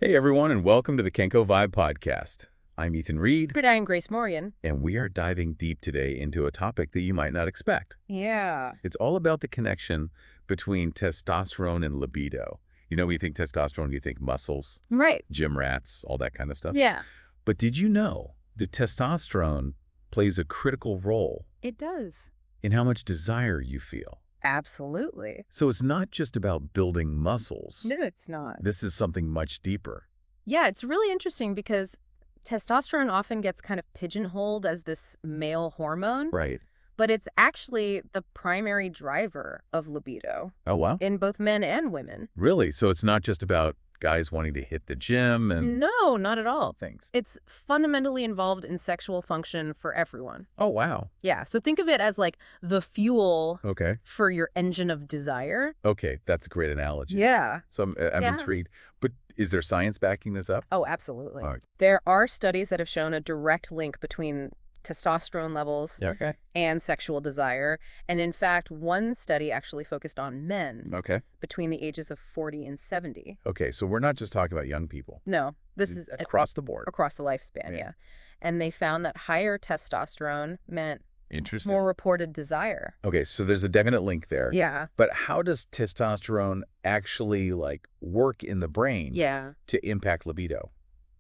Hey everyone, and welcome to the KenkoVibe podcast. I'm Ethan Reed, And I'm Grace Morgan. and we are diving deep today into a topic that you might not expect. Yeah. It's all about the connection between testosterone and libido. You know, when you think testosterone, you think muscles, Right. gym rats, all that kind of stuff. Yeah. But did you know that testosterone plays a critical role It does. in how much desire you feel? Absolutely. So it's not just about building muscles. No, it's not. This is something much deeper. Yeah, it's really interesting because testosterone often gets kind of pigeonholed as this male hormone, Right. but it's actually the primary driver of libido Oh, wow. in both men and women. Really? So it's not just about guys wanting to hit the gym and No, not at all. things. It's fundamentally involved in sexual function for everyone. Oh, wow. Yeah, so think of it as like the fuel Okay. for your engine of desire. Okay, that's a great analogy. Yeah. So I'm Yeah. intrigued. But is there science backing this up? Oh, absolutely. All right. There are studies that have shown a direct link between testosterone levels Okay. and sexual desire. And in fact, one study actually focused on men Okay. between the ages of 40 and 70. Okay, so we're not just talking about young people. No, this is Across the board. across the lifespan, Yeah. yeah. And they found that higher testosterone meant Interesting. more reported desire. Okay, so there's a definite link there. Yeah. But how does testosterone actually work in the brain Yeah. to impact libido?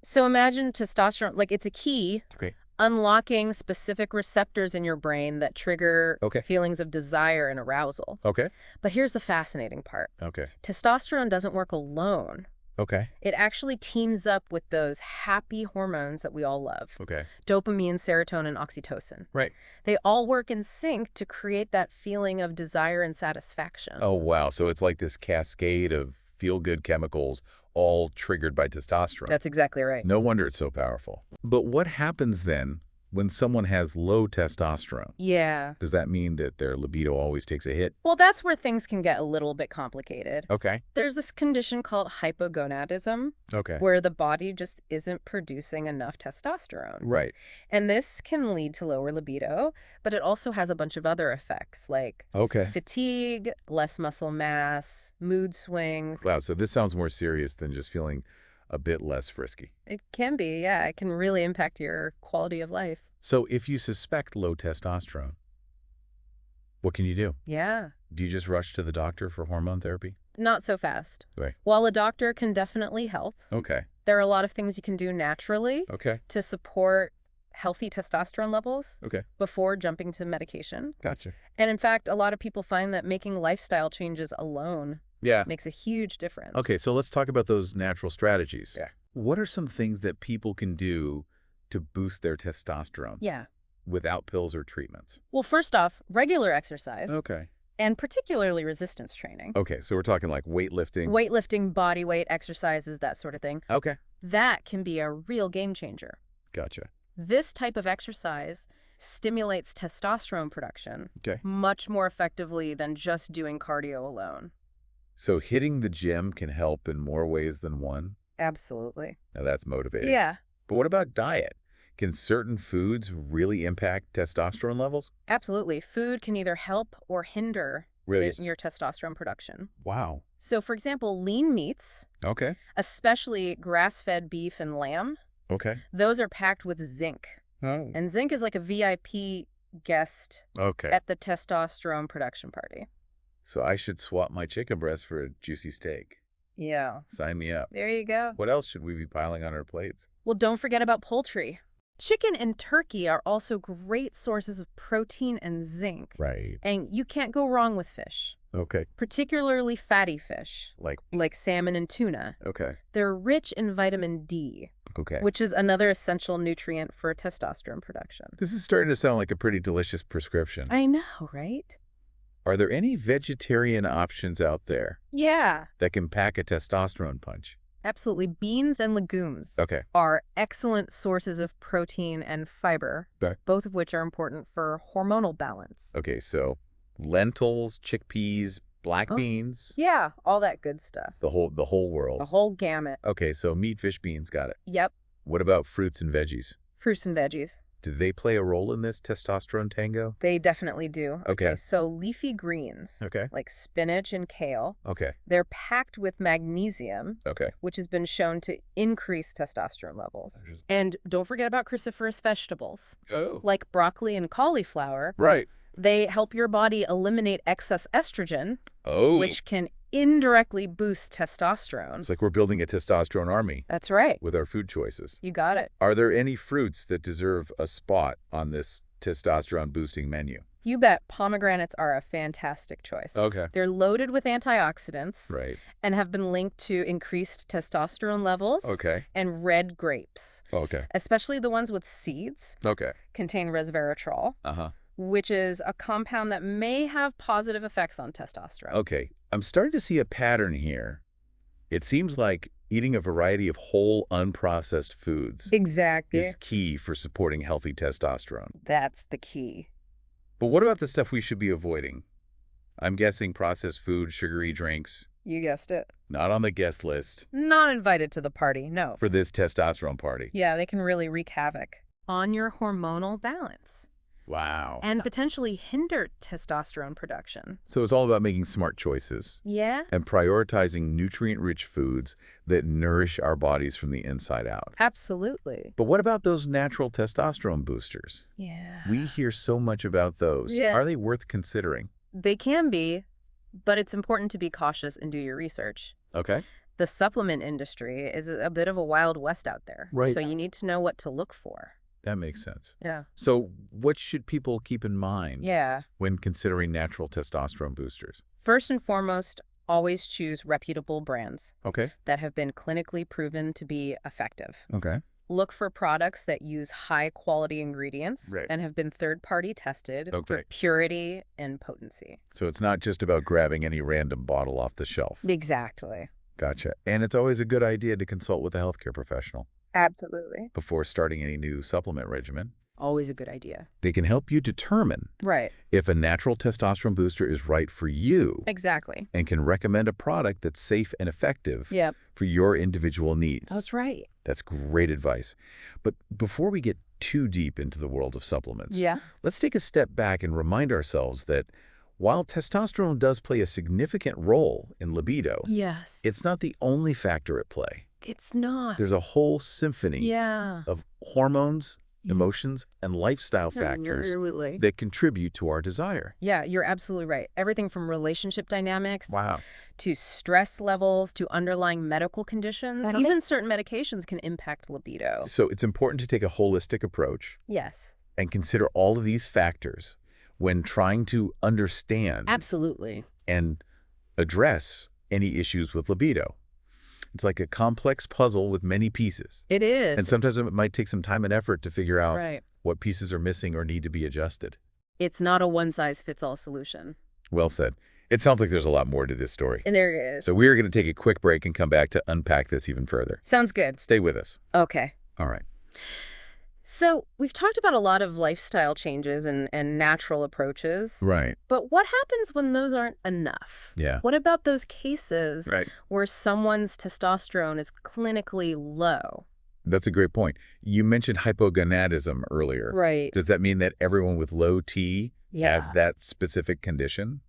So imagine testosterone, like it's a key Okay. unlocking specific receptors in your brain that trigger Okay. feelings of desire and arousal. Okay. But here's the fascinating part. Okay. Testosterone doesn't work alone. Okay. It actually teams up with those happy hormones that we all love. Okay. Dopamine, serotonin, oxytocin. Right. They all work in sync to create that feeling of desire and satisfaction. Oh, wow. So it's like this cascade of feel-good chemicals all triggered by testosterone. That's exactly right. No wonder it's so powerful. But what happens then when someone has low testosterone? Yeah. Does that mean that their libido always takes a hit? Well, that's where things can get a little bit complicated. Okay. There's this condition called hypogonadism, Okay. where the body just isn't producing enough testosterone. Right. And this can lead to lower libido, but it also has a bunch of other effects like Okay. fatigue, less muscle mass, mood swings. Wow. So this sounds more serious than just feeling a bit less frisky. It can be, yeah. It can really impact your quality of life. So if you suspect low testosterone, what can you do? Yeah. Do you just rush to the doctor for hormone therapy? Not so fast. Right. While a doctor can definitely help, Okay. there are a lot of things you can do naturally Okay. to support healthy testosterone levels Okay. before jumping to medication. Gotcha. And in fact, a lot of people find that making lifestyle changes alone Yeah. makes a huge difference. Okay, so let's talk about those natural strategies. Yeah. What are some things that people can do to boost their testosterone Yeah. without pills or treatments? Well, first off, regular exercise, Okay. and particularly resistance training. Okay, so we're talking like weightlifting. Weightlifting, body weight exercises, that sort of thing. Okay. That can be a real game changer. Gotcha. This type of exercise stimulates testosterone production Okay. much more effectively than just doing cardio alone. So hitting the gym can help in more ways than one? Absolutely. Now that's motivating. Yeah, But what about diet? Can certain foods really impact testosterone levels? absolutely. Food can either help or hinder Really? your testosterone production. Wow. So, for example, lean meats, Okay. especially grass-fed beef and lamb, Okay. those are packed with zinc. Oh. And zinc is like a VIP guest Okay. at the testosterone production party. So I should swap my chicken breast for a juicy steak. Yeah. Sign me up. There you go. What else should we be piling on our plates? Well, don't forget about poultry. Chicken and turkey are also great sources of protein and zinc. Right. And you can't go wrong with fish, Okay. particularly fatty fish, Like, salmon and tuna. okay. They're rich in vitamin D, Okay. which is another essential nutrient for testosterone production. This is starting to sound like a pretty delicious prescription. I know, right? Are there any vegetarian options out there Yeah, that can pack a testosterone punch? absolutely. Beans and legumes Okay. are excellent sources of protein and fiber, Okay. both of which are important for hormonal balance. Okay, so lentils, chickpeas, black Oh. beans, Yeah, all that good stuff. the whole world. The whole gamut. Okay, so meat, fish, beans, got it. Yep, What about fruits and veggies? fruits and veggies. Do they play a role in this testosterone tango? They definitely do. Okay. So leafy greens, Okay. like spinach and kale, Okay. they're packed with magnesium, Okay. which has been shown to increase testosterone levels. Interesting. And don't forget about cruciferous vegetables, Oh. like broccoli and cauliflower. Right. They help your body eliminate excess estrogen, Oh. which can indirectly boost testosterone. It's like we're building a testosterone army That's right. with our food choices. You got it. Are there any fruits that deserve a spot on this testosterone boosting menu? You bet. Pomegranates are a fantastic choice. Okay. They're loaded with antioxidants Right. and have been linked to increased testosterone levels. Okay. And red grapes, Okay. especially the ones with seeds, Okay. contain resveratrol, Uh-huh. which is a compound that may have positive effects on testosterone. Okay. I'm starting to see a pattern here. It seems like eating a variety of whole, unprocessed foods Exactly. is key for supporting healthy testosterone. That's the key. But what about the stuff we should be avoiding? I'm guessing processed food, sugary drinks, You guessed it. not on the guest list Not invited to the party, no. for this testosterone party. Yeah, they can really wreak havoc on your hormonal balance Wow. and potentially hinder testosterone production. So it's all about making smart choices Yeah? and prioritizing nutrient-rich foods that nourish our bodies from the inside out. Absolutely. But what about those natural testosterone boosters? Yeah. We hear so much about those. Yeah. Are they worth considering? They can be, but it's important to be cautious and do your research. Okay. The supplement industry is a bit of a wild west out there. Right. So you need to know what to look for. That makes sense. Yeah. So what should people keep in mind Yeah. when considering natural testosterone boosters? First and foremost, always choose reputable brands Okay. that have been clinically proven to be effective. Okay. Look for products that use high-quality ingredients Right. and have been third-party tested Okay. for purity and potency. So it's not just about grabbing any random bottle off the shelf. Exactly. Gotcha. And it's always a good idea to consult with a healthcare professional Absolutely. before starting any new supplement regimen. Always a good idea. They can help you determine Right. if a natural testosterone booster is right for you Exactly. and can recommend a product that's safe and effective Yep. for your individual needs. That's right. That's great advice. But before we get too deep into the world of supplements, Yeah. let's take a step back and remind ourselves that while testosterone does play a significant role in libido, Yes. it's not the only factor at play. It's not. There's a whole symphony Yeah. of hormones, Yeah. emotions, and lifestyle factors Absolutely. that contribute to our desire. Yeah, you're absolutely right. Everything from relationship dynamics Wow. to stress levels to underlying medical conditions. Okay. Even certain medications can impact libido. So it's important to take a holistic approach Yes, and consider all of these factors when trying to understand absolutely. and address any issues with libido. It's like a complex puzzle with many pieces. It is. And sometimes it might take some time and effort to figure out Right. what pieces are missing or need to be adjusted. It's not a one-size-fits-all solution. Well said. It sounds like there's a lot more to this story. And there is. So we're going to take a quick break and come back to unpack this even further. Sounds good. Stay with us. Okay. All right. So we've talked about a lot of lifestyle changes and natural approaches. Right. But what happens when those aren't enough? Yeah. What about those cases Right. where someone's testosterone is clinically low? That's a great point. You mentioned hypogonadism earlier. Right. Does that mean that everyone with low T has Yeah. that specific condition?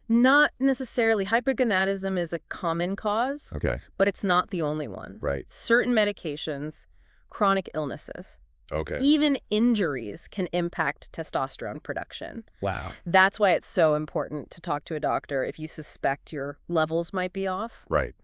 Not necessarily. Hypergonadism is a common cause, Okay. but it's not the only one. Right. Certain medications, chronic illnesses, Okay. even injuries can impact testosterone production. Wow. That's why it's so important to talk to a doctor if you suspect your levels might be off. Right.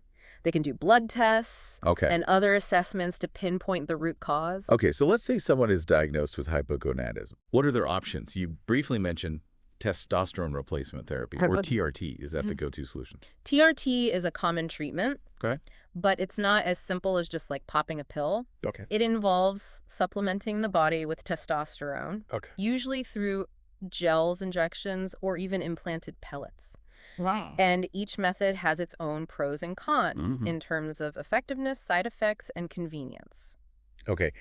They can do blood tests Okay. and other assessments to pinpoint the root cause. Okay, so let's say someone is diagnosed with hypogonadism. What are their options? You briefly mentioned testosterone replacement therapy, or TRT. Is that the go-to solution? TRT is a common treatment, Okay. but it's not as simple as just like popping a pill. Okay. It involves supplementing the body with testosterone, Okay. usually through gels, injections, or even implanted pellets. Wow. And each method has its own pros and cons Mhm. in terms of effectiveness, side effects, and convenience. Okay.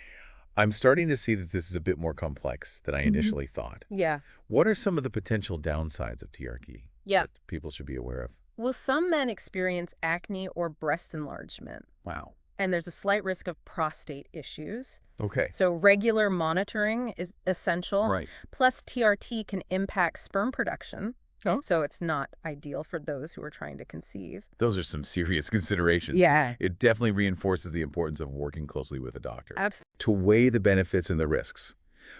I'm starting to see that this is a bit more complex than I initially thought. Yeah. What are some of the potential downsides of TRT Yeah. that people should be aware of? Well, some men experience acne or breast enlargement. Wow. And there's a slight risk of prostate issues. Okay. So regular monitoring is essential. Right. Plus, TRT can impact sperm production. Oh. So it's not ideal for those who are trying to conceive. Those are some serious considerations. Yeah. It definitely reinforces the importance of working closely with a doctor Absolutely. to weigh the benefits and the risks.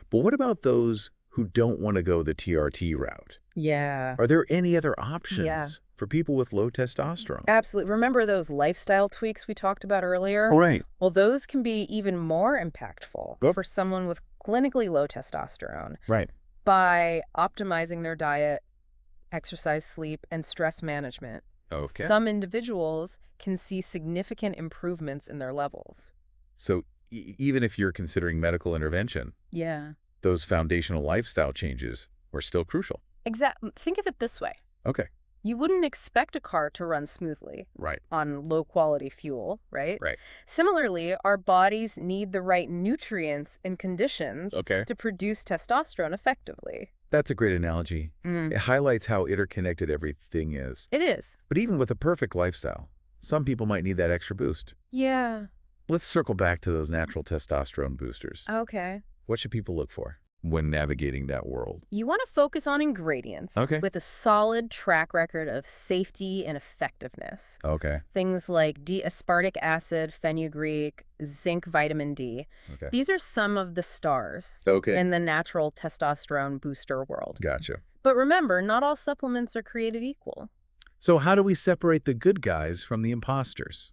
But what about those who don't want to go the TRT route? Yeah. Are there any other options for people with low testosterone? Absolutely. Remember those lifestyle tweaks we talked about earlier? Oh, right. Well, those can be even more impactful Yep. for someone with clinically low testosterone Right. by optimizing their diet, exercise, sleep, and stress management. Okay. Some individuals can see significant improvements in their levels. So even if you're considering medical intervention, Yeah. those foundational lifestyle changes are still crucial. Exactly. Think of it this way. Okay. You wouldn't expect a car to run smoothly Right. on low-quality fuel, right? Right. Similarly, our bodies need the right nutrients and conditions Okay. to produce testosterone effectively. That's a great analogy. It highlights how interconnected everything is. It is. But even with a perfect lifestyle, some people might need that extra boost. Yeah. Let's circle back to those natural testosterone boosters. Okay. What should people look for when navigating that world? You want to focus on ingredients with a solid track record of safety and effectiveness. Okay. Things like D-aspartic acid, fenugreek, zinc, vitamin D. Okay. These are some of the stars in the natural testosterone booster world. Gotcha. But remember, not all supplements are created equal. So how do we separate the good guys from the imposters?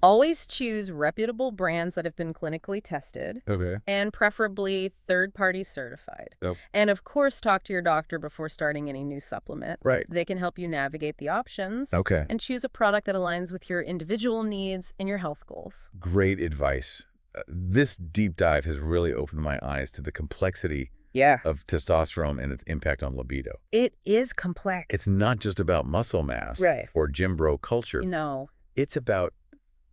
Always choose reputable brands that have been clinically tested Okay. and preferably third-party certified. Oh. And of course, talk to your doctor before starting any new supplement. Right. They can help you navigate the options Okay. and choose a product that aligns with your individual needs and your health goals. Great advice. This deep dive has really opened my eyes to the complexity of testosterone and its impact on libido. It is complex. It's not just about muscle mass or gym bro culture. No. It's about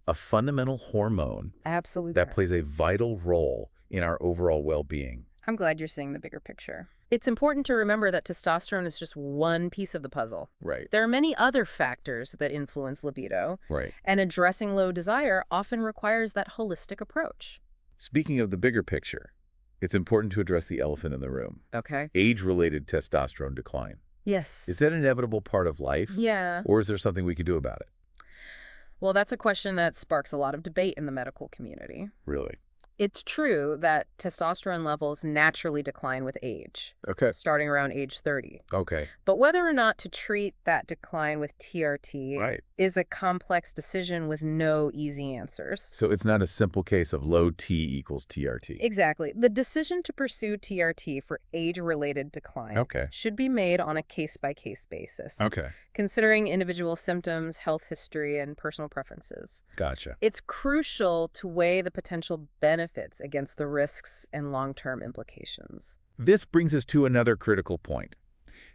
a fundamental hormone Absolutely. that plays a vital role in our overall well-being. I'm glad you're seeing the bigger picture. It's important to remember that testosterone is just one piece of the puzzle. Right. There are many other factors that influence libido. Right. And addressing low desire often requires that holistic approach. Speaking of the bigger picture, it's important to address the elephant in the room. Okay. Age-related testosterone decline. Yes. Is that an inevitable part of life? Yeah. Or is there something we could do about it? Well, that's a question that sparks a lot of debate in the medical community. Really? It's true that testosterone levels naturally decline with age, Okay. starting around age 30. Okay. But whether or not to treat that decline with TRT is a complex decision with no easy answers. So it's not a simple case of low T equals TRT. Exactly. The decision to pursue TRT for age-related decline should be made on a case-by-case basis, considering individual symptoms, health history, and personal preferences. Gotcha. It's crucial to weigh the potential benefits against the risks and long-term implications. This brings us to another critical point.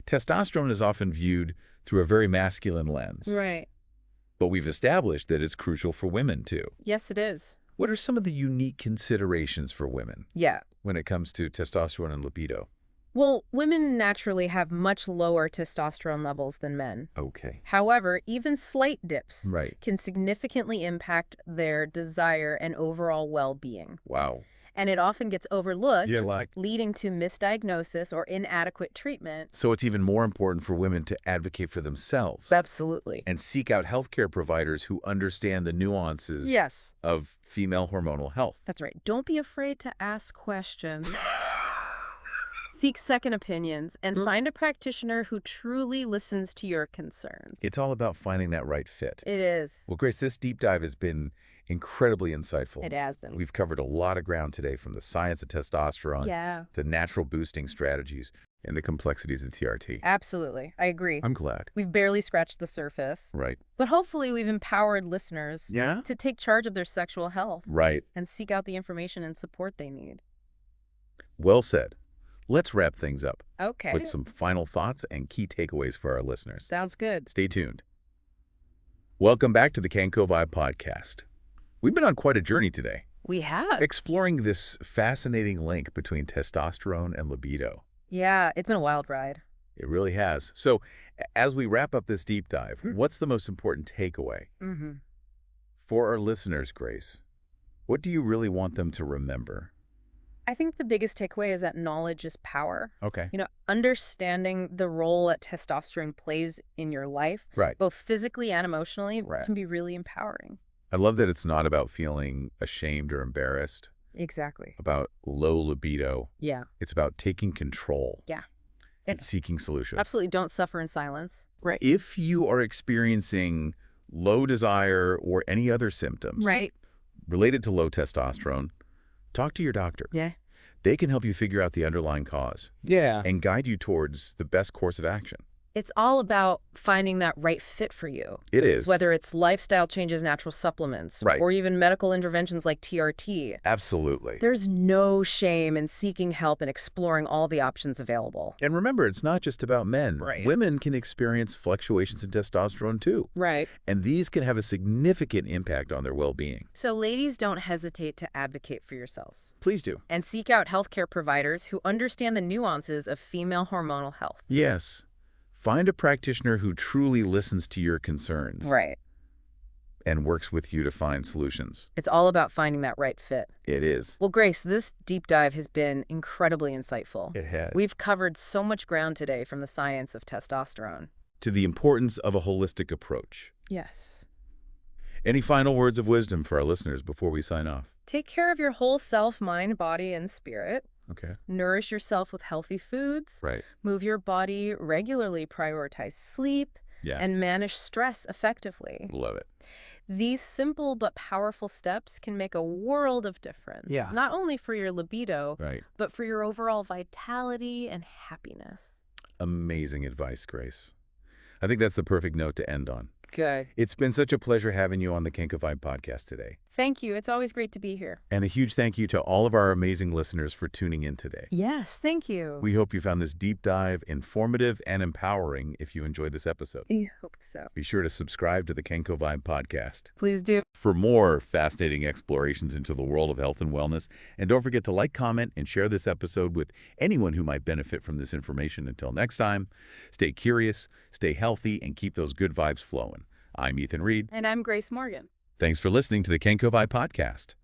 Testosterone is often viewed through a very masculine lens. Right. But we've established that it's crucial for women, too. Yes, it is. What are some of the unique considerations for women when it comes to testosterone and libido? Well, women naturally have much lower testosterone levels than men. Okay. However, even slight dips can significantly impact their desire and overall well-being. Wow. And it often gets overlooked, Yeah, leading to misdiagnosis or inadequate treatment. So it's even more important for women to advocate for themselves. Absolutely. And seek out healthcare providers who understand the nuances of female hormonal health. That's right. Don't be afraid to ask questions. Seek second opinions and find a practitioner who truly listens to your concerns. It's all about finding that right fit. It is. Well, Grace, this deep dive has been incredibly insightful. It has been. We've covered a lot of ground today, from the science of testosterone to natural boosting strategies and the complexities of TRT. Absolutely. I agree. I'm glad. We've barely scratched the surface. Right. But hopefully we've empowered listeners to take charge of their sexual health. Right. And seek out the information and support they need. Well said. Let's wrap things up Okay. with some final thoughts and key takeaways for our listeners. Sounds good. Stay tuned. Welcome back to the KenkoVibe podcast. We've been on quite a journey today. We have. Exploring this fascinating link between testosterone and libido. Yeah, it's been a wild ride. It really has. So as we wrap up this deep dive, what's the most important takeaway? For our listeners, Grace, what do you really want them to remember? I think the biggest takeaway is that knowledge is power. Okay. Understanding the role that testosterone plays in your life, both physically and emotionally, can be really empowering. I love that it's not about feeling ashamed or embarrassed. Exactly. About low libido. Yeah. It's about taking control. Yeah. And seeking solutions. Absolutely. Don't suffer in silence. Right. If you are experiencing low desire or any other symptoms related to low testosterone, talk to your doctor. Yeah. They can help you figure out the underlying cause. Yeah. And guide you towards the best course of action. It's all about finding that right fit for you. It is. Whether it's lifestyle changes, natural supplements, or even medical interventions like TRT. Absolutely. There's no shame in seeking help and exploring all the options available. And remember, it's not just about men. Women can experience fluctuations in testosterone too. And these can have a significant impact on their well-being. So ladies, don't hesitate to advocate for yourselves. Please do. And seek out healthcare providers who understand the nuances of female hormonal health. Yes. Find a practitioner who truly listens to your concerns. And works with you to find solutions. It's all about finding that right fit. It is. Well, Grace, this deep dive has been incredibly insightful. It has. We've covered so much ground today, from the science of testosterone to the importance of a holistic approach. Yes. Any final words of wisdom for our listeners before we sign off? Take care of your whole self, mind, body, and spirit. Okay. Nourish yourself with healthy foods. Move your body regularly, prioritize sleep, and manage stress effectively. Love it. These simple but powerful steps can make a world of difference. Not only for your libido, but for your overall vitality and happiness. Amazing advice, Grace. I think that's the perfect note to end on. Good. It's been such a pleasure having you on the KenkoVibe podcast today. Thank you. It's always great to be here. And a huge thank you to all of our amazing listeners for tuning in today. Yes, thank you. We hope you found this deep dive informative and empowering. If you enjoyed this episode, I hope so. Be sure to subscribe to the KenkoVibe podcast. Please do. For more fascinating explorations into the world of health and wellness. And don't forget to like, comment, and share this episode with anyone who might benefit from this information. Until next time, stay curious, stay healthy, and keep those good vibes flowing. I'm Ethan Reed. And I'm Grace Morgan. Thanks for listening to the KenkoVibe podcast.